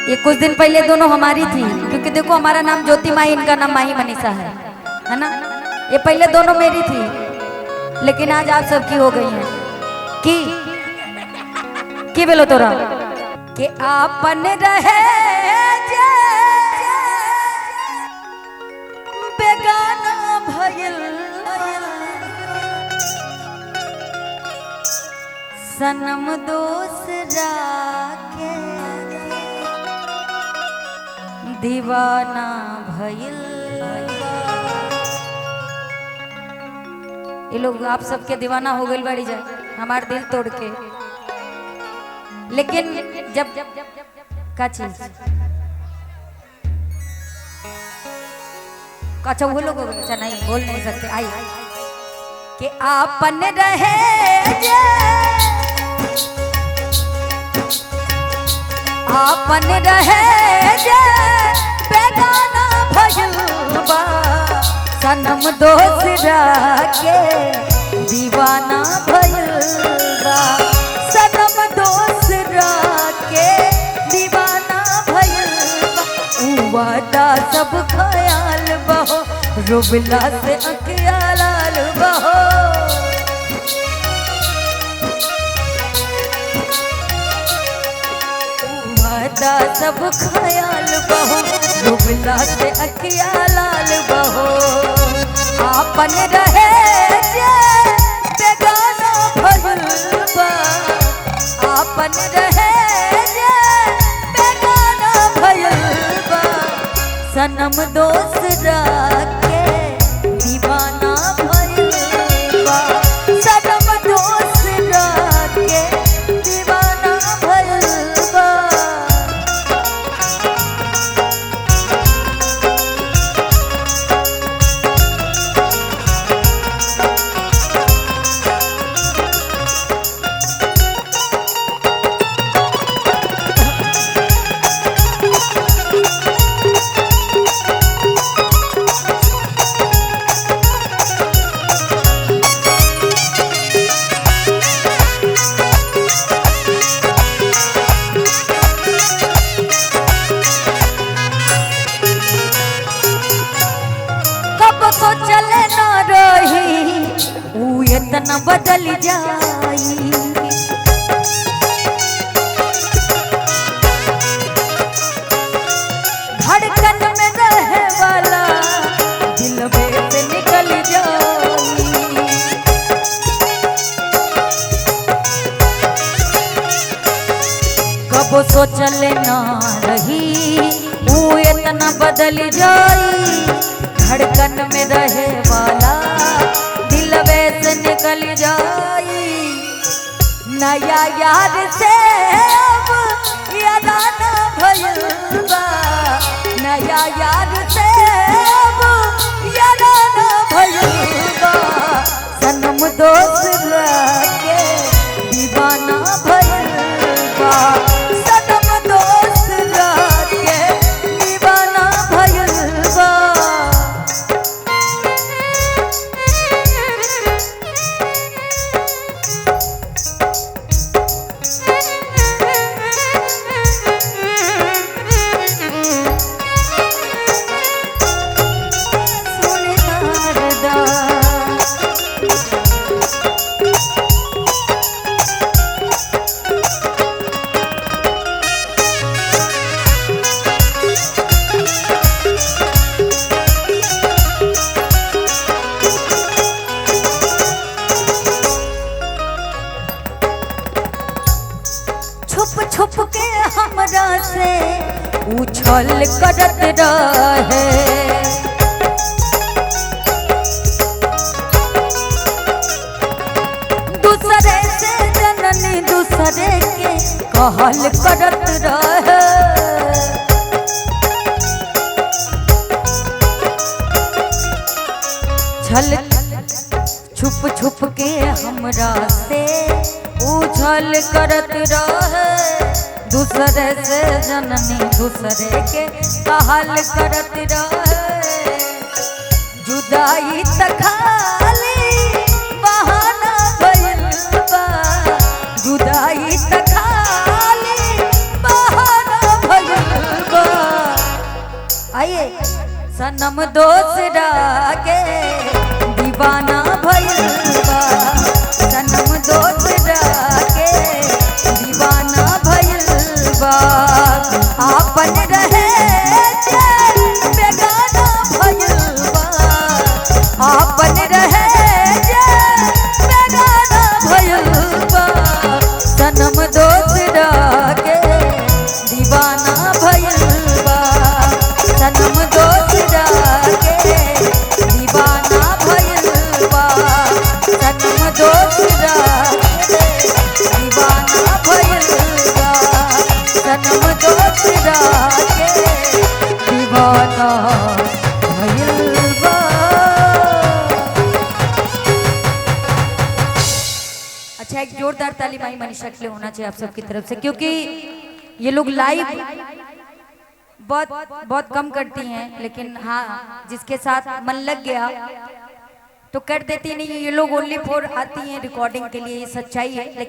ये कुछ दिन पहले दोनों हमारी थी, क्योंकि देखो हमारा नाम ज्योति माही, इनका नाम माही मनीषा है ना। ये पहले दोनों मेरी थी, लेकिन आज आप सबकी हो गई हैं। की बोलो तोरा कि आपन रहे जे बेगाना भइल सनम दूसरा के दीवाना भइल। ये लोग आप सबके दीवाना हो गई बड़ी जाए हमार दिल तोड़ के। लेकिन जब का चीज अच्छा वो लोग अच्छा नहीं बोल नहीं सकते। आई कि आपन रहे जे आपन रहे जे बेगाना भइल बा सनम दोसरा के दीवाना भइल बा सनम दोसरा के दीवाना भइल बा। वादा सब ख्याल बहो रुबला से अखिया लाल बहो वादा सब ख्याल बहो रुबला से अखिया लाल बहो। आपन रहे जे बेगाना भइल बा आपन रहे जे बेगाना भइल बा सनम दोसरा के दीवाना भइल बा सनम दोसरा के दीवाना भइल बा। तो चले ना रही ऊ इतना बदल जाई धड़कन में रहे वाला दिल में से निकल जाई। कब सोचले ना रही ऊ इतना बदल जाई धड़कन में रहे वाला दिल से निकल जाई। नया यार से अब यादाना भइल बा नया यार से अब यादाना भइल बा सनम दोसरा के दीवाना भइल बा सनम दोसरा के दीवाना भइल बा। छुप छुप के हमरा से उछल करत रहे दूसरे से जननी दूसरे के कहल करत रहे। छल छुप छुप के हमरा से उछल करत रहे दूसरे से जननी दूसरे के कहल करत रहे। जुदाई त खाली बहाना भइल बा जुदाई त खाली बहाना भइल सनम दोसरा के दीवाना भइल बा, सनम दोसरा के दीवाना भइल बा, आपन रहे जे बेगाना भइल बा, आपन रहे जे बेगाना भइल बा, सनम दोसरा के दीवाना भइल बा, सनम दोसरा के दीवाना भइल बा, सनम दोसरा के दीवाना भइल बा, सनम दोसरा के दीवाना भइल बा। अच्छा, एक जोरदार ताली माही मनीषा के लिए होना चाहिए आप सबकी तरफ से, क्योंकि ये लोग लाइव बहुत बहुत कम करती हैं, लेकिन हाँ जिसके साथ मन लग गया तो कर देती नहीं। ये लोग ओनली फॉर आती हैं रिकॉर्डिंग के लिए, ये सच्चाई है। लेकिन